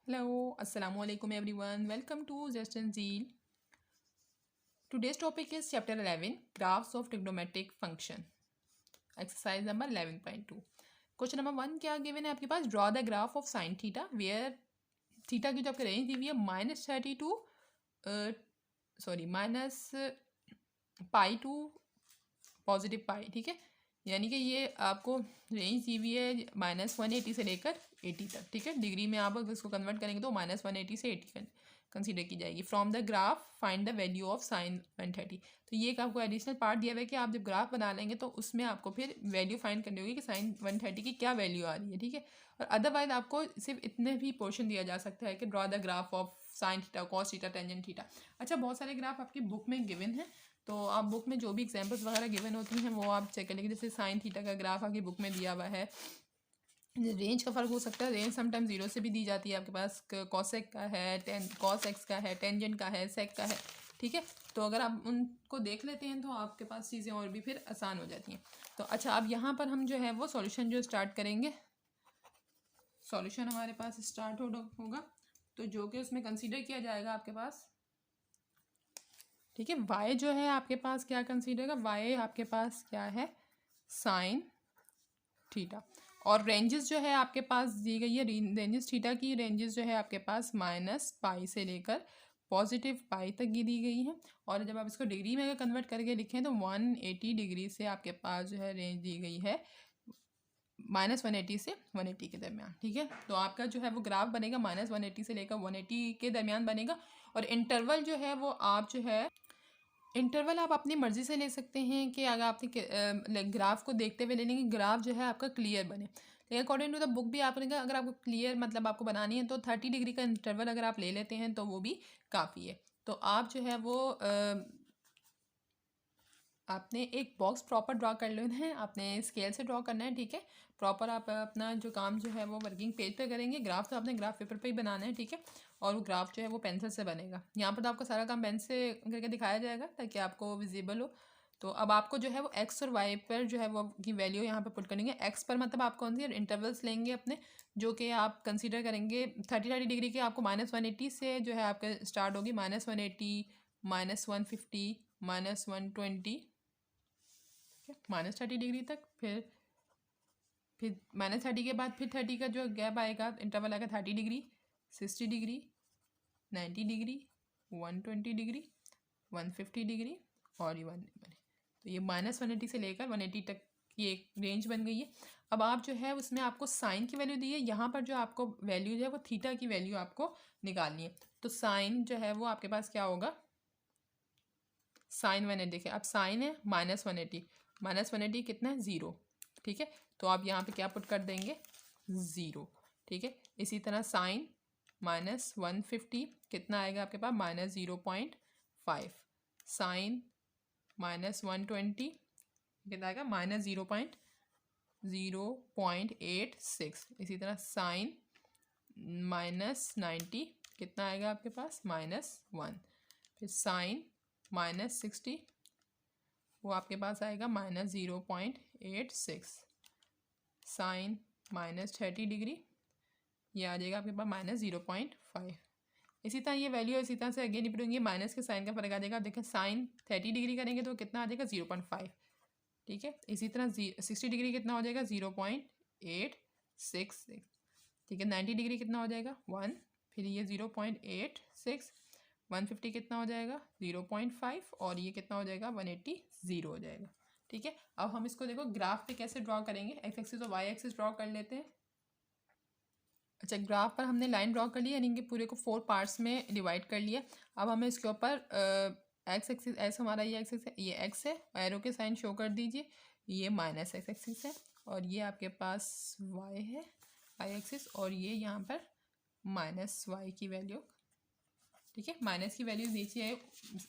Hello, Assalamu alaikum everyone. Welcome to Zest and Zeal. Today's topic is chapter 11, Graphs of Trigonometric Function. Exercise number 11.2. Question number 1 क्या given है आपके पास? Draw the graph of sin theta where theta की जो आपकी range दी हुई है -30 to minus pi to positive pi, ठीक है। यानी कि ये आपको रेंज दी हुई है -180 से लेकर 80 तक, ठीक है। डिग्री में आप अगर इसको कन्वर्ट करेंगे तो -180 से 80 कंसीडर की जाएगी। From the graph find the value of sine 130। तो ये एक आपको एडिशनल पार्ट दिया हुआ है कि आप जब ग्राफ बना लेंगे तो उसमें आपको फिर वैल्यू फाइंड करनी होगी कि साइन 130 की क्या वैल्यू आ रही है, ठीक है। और अदरवाइज आपको सिर्फ इतने भी पोर्शन दिया जा सकता है कि draw the graph of sine theta, cos theta, tangent theta. अच्छा, बहुत सारे ग्राफ आपकी बुक में गिवन है, तो आप बुक में जो भी एग्जांपल्स वगैरह गिवन होती हैं वो आप चेक कर लीजिए। जैसे साइन थीटा का ग्राफ आपकी बुक में दिया हुआ है। रेंज का फ़र्क हो सकता है, रेंज समटाइम 0 से भी दी जाती है आपके पास। कॉसेक का है, कॉस एक्स का है, टेंजेंट का है, सेक का है, ठीक है। तो अगर आप उनको देख लेते हैं तो आपके पास चीज़ें और भी फिर आसान हो जाती हैं। तो अच्छा, अब यहाँ पर हम जो है वो सॉल्यूशन जो स्टार्ट करेंगे। सॉल्यूशन हमारे पास स्टार्ट होगा तो जो कि उसमें कंसीडर किया जाएगा आपके पास, ठीक है। वाई जो है आपके पास क्या कंसीडर होगा? वाई आपके पास क्या है? Sine theta. और रेंजेस जो है आपके पास दी गई है, रेंजेस थीटा की रेंजेस जो है आपके पास -पाई से लेकर पॉजिटिव पाई तक की दी गई है। और जब आप इसको डिग्री में अगर कन्वर्ट करके लिखें तो 180 डिग्री से आपके पास जो है रेंज दी गई है -180 से 180 के दरमियान, ठीक है। तो आपका जो है वो ग्राफ बनेगा -180 से लेकर 180 के दरमियान बनेगा। और इंटरवल जो है वो आप जो है इंटरवल आप अपनी मर्ज़ी से ले सकते हैं कि अगर आपने ग्राफ को देखते हुए ले लेंगे, ग्राफ जो है आपका क्लियर बने। लेकिन अकॉर्डिंग टू द बुक भी आपने अगर आपको क्लियर मतलब आपको बनानी है तो 30 डिग्री का इंटरवल अगर आप ले लेते हैं तो वो भी काफ़ी है। तो आप जो है वो आपने एक बॉक्स प्रॉपर ड्रॉ कर लेना है, आपने स्केल से ड्रॉ करना है, ठीक है। प्रॉपर आप अपना जो काम जो है वो वर्किंग पेज पे करेंगे। ग्राफ तो आपने ग्राफ पेपर पे ही बनाना है, ठीक है। और वो ग्राफ जो है वो पेंसिल से बनेगा। यहाँ पर तो आपका सारा काम पेन से करके दिखाया जाएगा ताकि आपको विजिबल हो। तो अब आपको जो है वो एक्स और वाई पर जो है वो की वैल्यू यहाँ पर पुट करेंगे। एक्स पर मतलब आप कौन सी इंटरवल्स लेंगे अपने, जो कि आप कंसीडर करेंगे 30 डिग्री के। आपको -180 से जो है आपका स्टार्ट होगी -180, -150, -120, -30 डिग्री तक। फिर -30 के बाद फिर 30 का जो गैप आएगा, इंटरवल आएगा 30 degree, 60 degree, 90 degree, 120 degree, 150 degree और ये 180। तो ये -180 से लेकर 180 तक की एक रेंज बन गई है। अब आप जो है उसमें आपको साइन की वैल्यू दी है, यहाँ पर जो आपको वैल्यू जो है वो थीटा की वैल्यू आपको निकालनी है। तो साइन जो है वो आपके पास क्या होगा? साइन 180, देखिए अब साइन है -180, -180 कितना है? 0, ठीक है। तो आप यहाँ पे क्या पुट कर देंगे? 0, ठीक है। इसी तरह साइन -150 कितना आएगा आपके पास? -0.5। साइन -120 कितना आएगा? -0.86। इसी तरह साइन -90 कितना आएगा आपके पास? -1। फिर साइन -60 वो आपके पास आएगा -0.86। साइन -30 डिग्री ये आ जाएगा आपके पास -0.5। इसी तरह ये वैल्यू इसी तरह से अगेन रिपीट होंगी। माइनस के साइन का फर्क आ जाएगा। आप देखें साइन 30 डिग्री करेंगे तो कितना आ जाएगा? 0.5, ठीक है। इसी तरह 60 डिग्री कितना हो जाएगा? 0.866, ठीक है। 90 डिग्री कितना हो जाएगा? 1। फिर ये 0.86, 150 कितना हो जाएगा? 0.5 और ये कितना हो जाएगा? 180 0 हो जाएगा, ठीक है। अब हम इसको देखो ग्राफ पे कैसे ड्रॉ करेंगे। एक्स एक्सिस और वाई एक्सिस ड्रॉ कर लेते हैं। अच्छा, ग्राफ पर हमने लाइन ड्रॉ कर ली, यानी कि पूरे को 4 पार्ट्स में डिवाइड कर लिया। अब हमें इसके ऊपर एक्स एक्सिस, एस हमारा ये एक्सिस है, ये एक्स है, एरो के साइन शो कर दीजिए। ये -x एक्सिस है और ये आपके पास वाई है, वाई एक्सिस, और ये यहाँ पर -y की वैल्यू, ठीक है। माइनस की वैल्यू नीचे है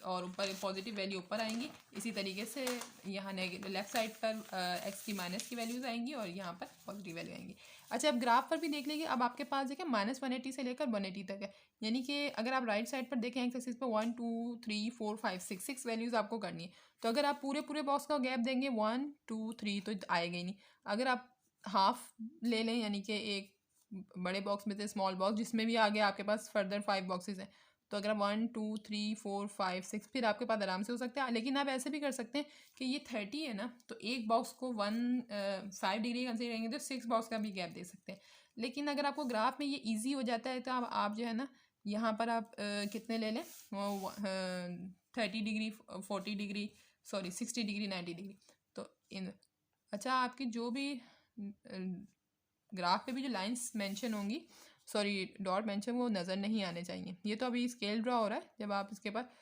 और ऊपर पॉजिटिव वैल्यू ऊपर आएंगी। इसी तरीके से यहाँ लेफ्ट साइड पर एक्स की माइनस की वैल्यूज़ आएंगी और यहाँ पर पॉजिटिव वैल्यू आएंगी। अच्छा, अब ग्राफ पर भी देख लीजिए। अब आपके पास देखिए -180 से लेकर 180 तक है, यानी कि अगर आप राइट साइड पर देखें एक्स एक्सिस पर 1 2 3 4 5 6 वैल्यूज़ आपको करनी है। तो अगर आप पूरे बॉक्स का गैप देंगे 1 2 3 तो आएगा ही नहीं। अगर आप हाफ ले लें, यानी कि एक बड़े बॉक्स में से स्मॉल बॉक्स, जिसमें भी आगे आपके पास फर्दर 5 बॉक्सेस हैं। तो अगर 1 2 3 4 5 6 फिर आपके पास आराम से हो सकता है। लेकिन आप ऐसे भी कर सकते हैं कि ये 30 है ना, तो एक बॉक्स को 5 डिग्री कंसीडर करेंगे तो 6 बॉक्स का भी गैप दे सकते हैं। लेकिन अगर आपको ग्राफ में ये ईजी हो जाता है तो आप जो है ना, यहाँ पर आप कितने ले लें, 30 degree 40 degree, sorry 60 degree 90 degree. तो इन अच्छा, आपकी जो भी ग्राफ पे भी जो लाइंस मेंशन होंगी, सॉरी डॉट मेंशन, वो नज़र नहीं आने चाहिए। ये तो अभी स्केल ड्रा हो रहा है, जब आप इसके बाद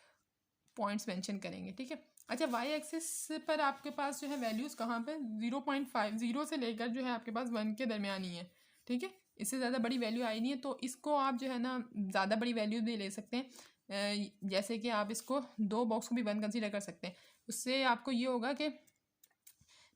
पॉइंट्स मेंशन करेंगे, ठीक है। अच्छा, वाई एक्सिस पर आपके पास जो है वैल्यूज़ कहाँ पे 0.5 0 से लेकर जो है आपके पास 1 के दरमियान ही है, ठीक है। इससे ज़्यादा बड़ी वैल्यू आई नहीं है, तो इसको आप जो है ना ज़्यादा बड़ी वैल्यू भी ले सकते हैं। जैसे कि आप इसको 2 बॉक्स को भी 1 कंसीडर कर सकते हैं। उससे आपको ये होगा कि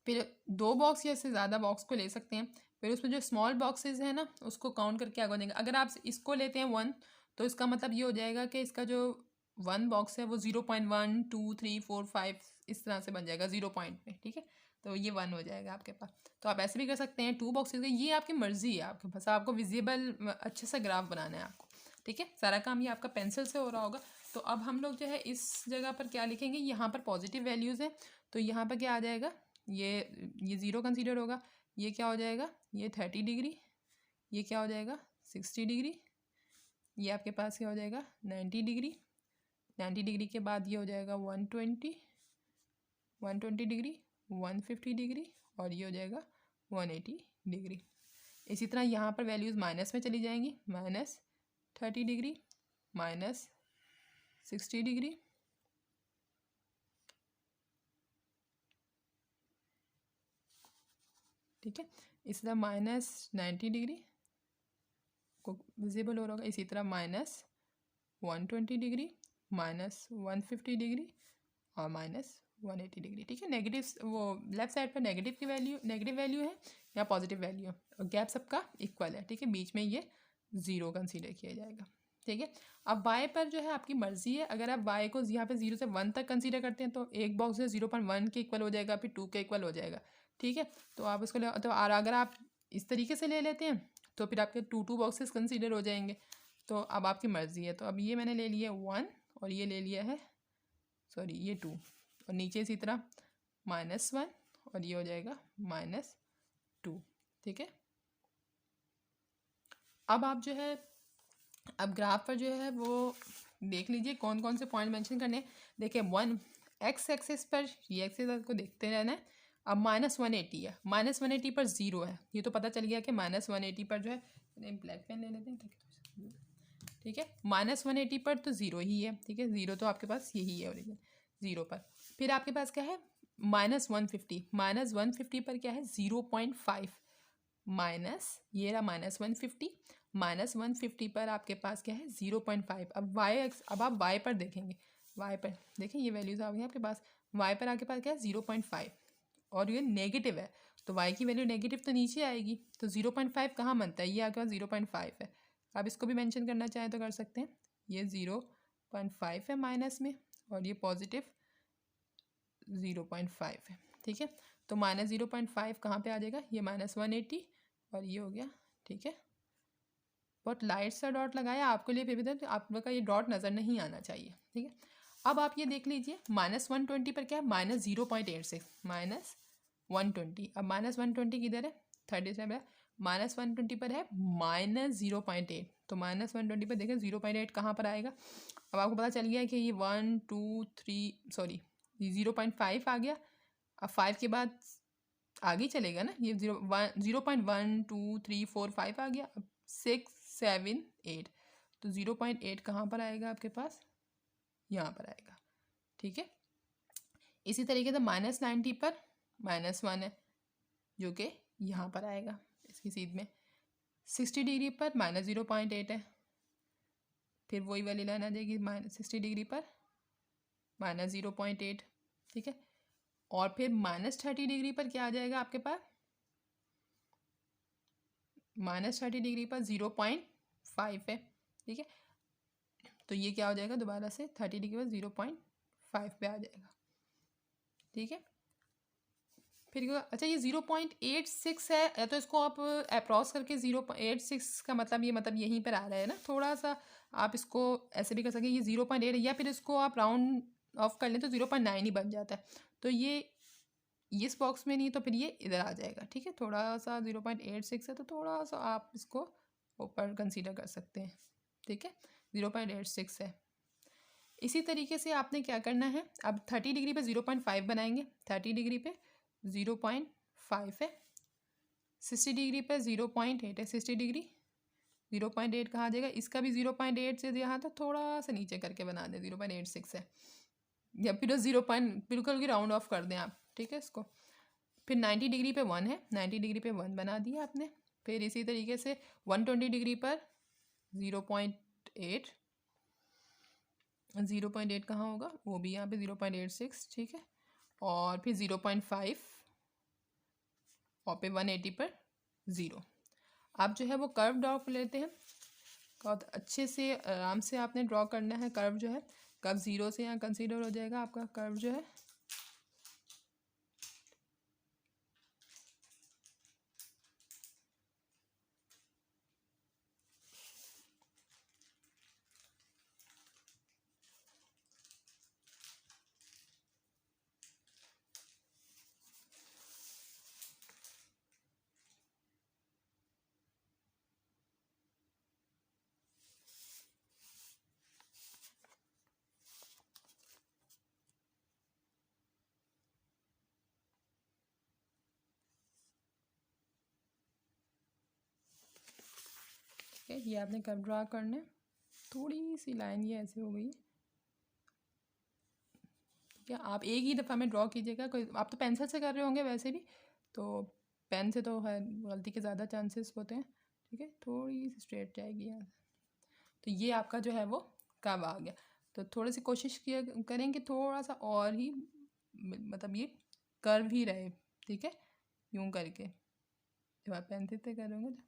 फिर 2 बॉक्स या इससे ज़्यादा बॉक्स को ले सकते हैं। फिर उसमें जो स्मॉल बॉक्सेस हैं ना, उसको काउंट करके आगे देंगे। अगर आप इसको लेते हैं 1, तो इसका मतलब ये हो जाएगा कि इसका जो 1 बॉक्स है वो 0.1 2 3 4 5 इस तरह से बन जाएगा 0 पॉइंट में, ठीक है। तो ये 1 हो जाएगा आपके पास। तो आप ऐसे भी कर सकते हैं 2 बॉक्सेस का, ये आपकी मर्जी है आपके पास। आपको विजिबल अच्छे से ग्राफ बनाना है आपको, ठीक है। सारा काम ये आपका पेंसिल से हो रहा होगा। तो अब हम लोग जो है इस जगह पर क्या लिखेंगे, यहाँ पर पॉजिटिव वैल्यूज़ हैं, तो यहाँ पर क्या आ जाएगा, ये 0 कंसीडर होगा। ये क्या हो जाएगा, ये 30 डिग्री, ये क्या हो जाएगा 60 डिग्री, ये आपके पास क्या हो जाएगा 90 डिग्री। 90 डिग्री के बाद ये हो जाएगा 120 डिग्री, 150 डिग्री, और ये हो जाएगा 180 डिग्री। इसी तरह यहाँ पर वैल्यूज़ माइनस में चली जाएंगी, -30 डिग्री, -60 डिग्री, ठीक है। इसी तरह -90 डिग्री को विजिबल हो रहा होगा। इसी तरह -120 डिग्री, -150 डिग्री और -180 डिग्री, ठीक है। नेगेटिव वो लेफ्ट साइड पर नेगेटिव वैल्यू है या पॉजिटिव वैल्यू है, और गैप सबका इक्वल है, ठीक है। बीच में ये 0 कंसीडर किया जाएगा, ठीक है। अब वाई पर जो है आपकी मर्जी है। अगर आप वाई को यहाँ पे 0 से 1 तक कंसीडर करते हैं तो एक बॉक्स जो 0.1 के इक्वल हो जाएगा, फिर 2 के इक्वल हो जाएगा, ठीक है। तो आप इसको ले, तो अगर आप इस तरीके से ले लेते हैं तो फिर आपके 2 बॉक्सेस कंसीडर हो जाएंगे। तो अब आपकी मर्ज़ी है। तो अब ये मैंने ले लिया 1 और ये ले लिया है, सॉरी ये 2, और नीचे इसी तरह -1 और ये हो जाएगा -2, ठीक है। अब आप जो है, अब ग्राफ पर जो है वो देख लीजिए कौन कौन से पॉइंट मेंशन करने हैं। देखिए 1 एक्स एक्सिस पर, ये एक्सिस को देखते रहना है। अब -180 है, -180 पर 0 है, ये तो पता चल गया कि -180 पर जो है, ब्लैक पेन ले लेते हैं, ठीक है। -180 पर तो 0 ही है, ठीक है। 0 तो आपके पास यही है ओरिजिन 0 पर। फिर आपके पास क्या है -150 पर क्या है 0.5, माइनस ये रहा -150, -150 पर आपके पास क्या है 0.5। अब आप वाई पर देखेंगे, वाई पर देखें ये वैल्यूज आ गई आपके पास। वाई पर आपके पास क्या है 0.5 और ये नेगेटिव है, तो वाई की वैल्यू नेगेटिव तो नीचे आएगी। तो 0.5 कहाँ बनता है, ये आपके पास 0.5 है। आप इसको भी मेंशन करना चाहें तो कर सकते हैं। ये 0.5 है माइनस में, और ये पॉजिटिव 0.5 है, ठीक है। तो -0.5 कहाँ पे आ जाएगा, ये -180 और ये हो गया, ठीक है। बहुत लाइट सा डॉट लगाया आपके लिए, फिर भी आपका ये डॉट नज़र नहीं आना चाहिए, ठीक है। अब आप ये देख लीजिए -120 पर क्या है -0.86, -120। अब -120 किधर है 37 है, -120 पर है -0.8, तो -120 पर देखें 0.8 कहाँ पर आएगा। अब आपको पता चल गया कि ये 1 2 3 सॉरी 0.5 आ गया। अब 5 के बाद आगे चलेगा ना, ये 0.1 2 3 4 5 आ गया। अब 6 7 8, तो 0.8 कहाँ पर आएगा आपके पास, यहाँ पर आएगा, ठीक है। इसी तरीके से -90 पर -1 है, जो कि यहाँ पर आएगा इसकी सीध में। 60 डिग्री पर -0.8 है, फिर वही वाली लाइन आ जाएगी -60 डिग्री पर -0.8, ठीक है। और फिर -30 डिग्री पर क्या आ जाएगा आपके पास, -30 डिग्री पर 0.5 है, ठीक है। तो ये क्या हो जाएगा दोबारा से 30 डिग्री पर 0.5 पे आ जाएगा, ठीक है। फिर अच्छा ये 0.86 है, या तो इसको आप अप्रॉक्स करके 0.86 का मतलब ये मतलब यहीं पर आ रहा है ना, थोड़ा सा आप इसको ऐसे भी कर सकते हैं, ये 0.8 या फिर इसको आप राउंड ऑफ कर लें तो 0.9 ही बन जाता है। तो ये इस बॉक्स में नहीं, तो फिर ये इधर आ जाएगा, ठीक है। थोड़ा सा 0.86 है तो थोड़ा सा आप इसको ऊपर कंसीडर कर सकते हैं, ठीक है। 0.86 है। इसी तरीके से आपने क्या करना है, अब 30 डिग्री पे 0.5 बनाएंगे, 30 डिग्री पे 0.5 है, 60 डिग्री पे 0.8 है, 60 डिग्री 0.8 कहाँ आ जाएगा, इसका भी 0.8 से यहाँ तो थोड़ा सा नीचे करके बना दें, 0.86 है, या फिर 0. बिल्कुल भी राउंड ऑफ कर दें आप, ठीक है इसको। फिर 90 डिग्री पे 1 है, 90 डिग्री पे 1 बना दिया आपने। फिर इसी तरीके से 120 डिग्री पर 0.8, 0.8 कहाँ होगा, वो भी यहाँ पे 0.86, ठीक है। और फिर 0.5 और पे 180 पर 0। आप जो है वो कर्व ड्रॉ कर लेते हैं, बहुत अच्छे से आराम से आपने ड्रॉ करना है कर्व जो है। कर्व 0 से यहाँ कंसीडर हो जाएगा आपका कर्व जो है। ठीक है, ये आपने कर्व ड्रॉ करना है। थोड़ी सी लाइन ये ऐसे हो गई, क्या आप एक ही दफ़ा में ड्रॉ कीजिएगा। कोई आप तो पेंसिल से कर रहे होंगे वैसे भी, तो पेन से तो है गलती के ज़्यादा चांसेस होते हैं, ठीक है। थोड़ी सी स्ट्रेट जाएगी यहाँ, तो ये आपका जो है वो कर्व आ गया। तो थोड़ी सी कोशिश किया करें कि थोड़ा सा और ही मतलब ये कर्व ही रहे, ठीक है, यूँ करके। जब आप पेंसिल से कर रहे होंगे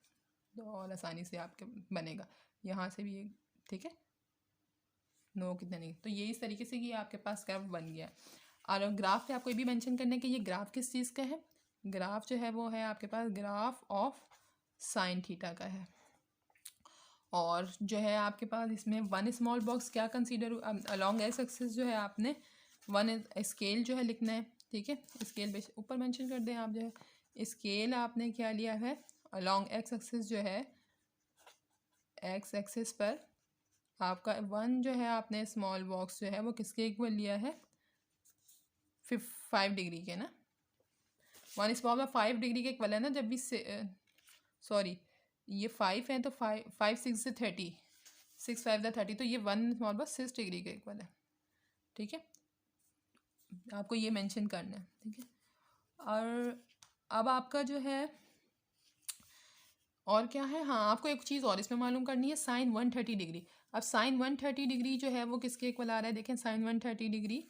तो और आसानी से आपके बनेगा, यहाँ से भी ये, ठीक है। नो कितना नहीं, तो ये इस तरीके से कि आपके पास कर्व बन गया। और ग्राफ पे आपको ये भी मेंशन करना है कि ये ग्राफ किस चीज़ का है। ग्राफ जो है वो है आपके पास ग्राफ ऑफ साइन थीटा का है। और जो है आपके पास इसमें वन स्मॉल बॉक्स क्या कंसीडर अलॉन्ग एक्स एक्सिस जो है आपने वन स्केल जो है लिखना है, ठीक है। स्केल पे ऊपर मेंशन कर दें आप, जो है स्केल आपने क्या लिया है अलॉन्ग एक्स एक्सिस जो है, एक्स एक्सिस पर आपका वन जो है आपने स्मॉल बॉक्स जो है वो किसके इक्वल लिया है, 5 डिग्री के ना। वन स्मॉल में 5 डिग्री के इक्वल है ना, जब भी सॉरी ये 5 है तो 5 6 से 30, 6 5 30, तो ये वन स्मॉल बॉक्स 6 डिग्री के इक्वल है, ठीक है। आपको ये मेंशन करना है, ठीक है। और अब आपका जो है और क्या है, हाँ आपको एक चीज़ और इसमें मालूम करनी है, साइन 130 डिग्री। अब साइन 130 डिग्री जो है वो किसके इक्वल आ रहा है, देखें साइन 130 डिग्री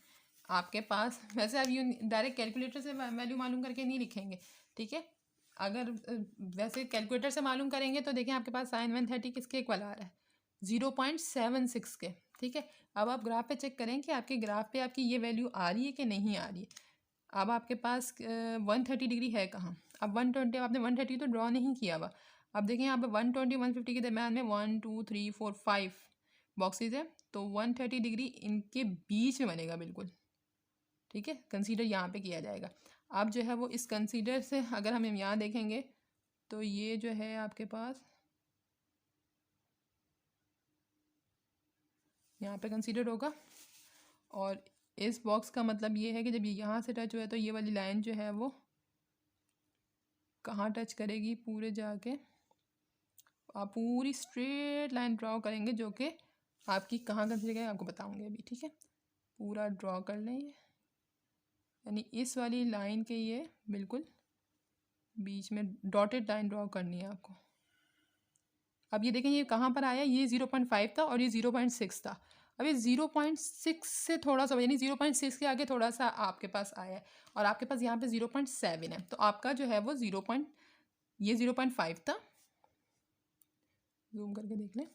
आपके पास, वैसे आप यूँ डायरेक्ट कैलकुलेटर से वैल्यू मालूम करके नहीं लिखेंगे, ठीक है। अगर वैसे कैलकुलेटर से मालूम करेंगे तो देखें आपके पास साइन 130 किसके इक्वल आ रहा है, 0.76 के, ठीक है। अब आप ग्राफ पे चेक करें कि आपके ग्राफ पे आपकी ये वैल्यू आ रही है कि नहीं आ रही है। अब आपके पास 130 डिग्री है कहाँ, अब 120, आपने 130 तो ड्रॉ नहीं किया हुआ। अब देखें यहाँ पे 120 150 के दरम्यान में 1 2 3 4 5 बॉक्सेज है, तो 130 डिग्री इनके बीच में बनेगा बिल्कुल, ठीक है। कंसीडर यहाँ पे किया जाएगा। अब जो है वो इस कंसीडर से अगर हम यहाँ देखेंगे तो ये जो है आपके पास यहाँ पे कंसीडर होगा। और इस बॉक्स का मतलब ये है कि जब ये यहाँ से टच हुआ है तो ये वाली लाइन जो है वो कहाँ टच करेगी, पूरे जाके आप पूरी स्ट्रेट लाइन ड्रॉ करेंगे जो कि आपकी कहाँ कंसीडर करेंगे आपको बताऊंगे अभी, ठीक है। पूरा ड्रॉ कर लें ये, यानी इस वाली लाइन के ये बिल्कुल बीच में डॉटेड लाइन ड्रॉ करनी है आपको। अब ये देखें ये कहाँ पर आया, ये 0.5 था और ये 0.6 था। अब ये 0.6 से थोड़ा सा यानी 0.6 के आगे थोड़ा सा आपके पास आया है, और आपके पास यहाँ पे 0.7 है, तो आपका जो है वो ये 0.5 था। जूम करके देख लें,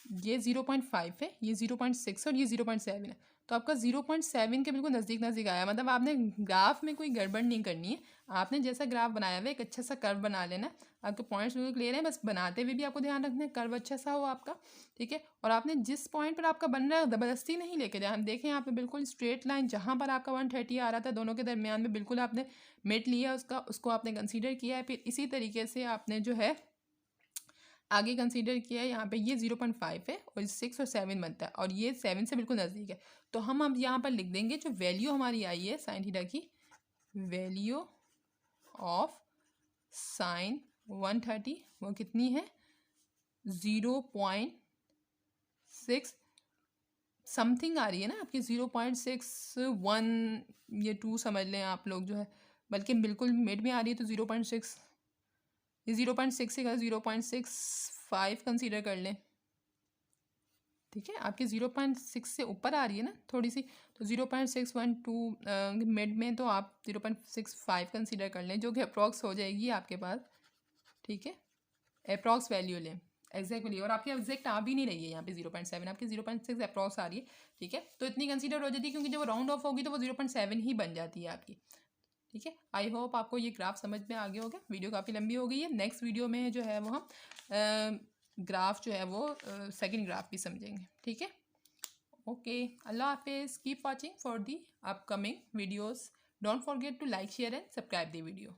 ये 0.5 है, ये 0.6 और ये 0.7 है। तो आपका 0.7 के बिल्कुल नज़दीक नज़दीक आया, मतलब आपने ग्राफ में कोई गड़बड़ नहीं करनी है। आपने जैसा ग्राफ बनाया हुआ है एक अच्छा सा कर्व बना लेना है। आपके पॉइंट्स बिल्कुल क्लियर है, बस बनाते हुए भी आपको ध्यान रखना है कर्व अच्छा सा हो आपका, ठीक है। और आपने जिस पॉइंट पर आपका बन रहा है ज़बरदस्ती नहीं लेके जाए। हम देखें यहाँ पे बिल्कुल स्ट्रेट लाइन जहाँ पर आपका 130 आ रहा था दोनों के दरमियान में बिल्कुल आपने मिड लिया उसका, उसको आपने कंसीडर किया है। फिर इसी तरीके से आपने जो है आगे कंसीडर किया है। यहाँ पे ये 0.5 है और 6 और 7 बनता है और ये 7 से बिल्कुल नज़दीक है। तो हम अब यहाँ पर लिख देंगे जो वैल्यू हमारी आई है साइन थीटा की, वैल्यू ऑफ साइन 130 वो कितनी है, 0.6 समथिंग आ रही है ना आपकी, 0.61 ये 2 समझ लें आप लोग जो है, बल्कि बिल्कुल मिड में आ रही है। तो 0.6, ये 0.6 से 0.65 कंसीडर कर लें, ठीक है। आपकी 0.6 से ऊपर आ रही है ना थोड़ी सी, तो 0.612 मिड में, तो आप 0.65 कंसीडर कर लें जो कि अप्रॉक्स हो जाएगी आपके पास, ठीक है। अप्रॉक्स वैल्यू लें एग्जैक्टली, और आपकी एग्जैक्ट आ भी नहीं रही है यहाँ पे 0.7, आपकी 0.6 अप्रॉक्स आ रही है, ठीक है। तो इतनी कंसीडर हो जाती है, क्योंकि जब वो राउंड ऑफ होगी तो वो 0.7 ही बन जाती है आपकी, ठीक है। आई होप आपको ये ग्राफ समझ में आ गया होगा। वीडियो काफ़ी लंबी हो गई है, नेक्स्ट वीडियो में जो है वो हम ग्राफ जो है वो सेकंड ग्राफ भी समझेंगे, ठीक है। ओके, अल्लाह हाफिज़, keep watching for the upcoming videos, don't forget to like share and subscribe the video.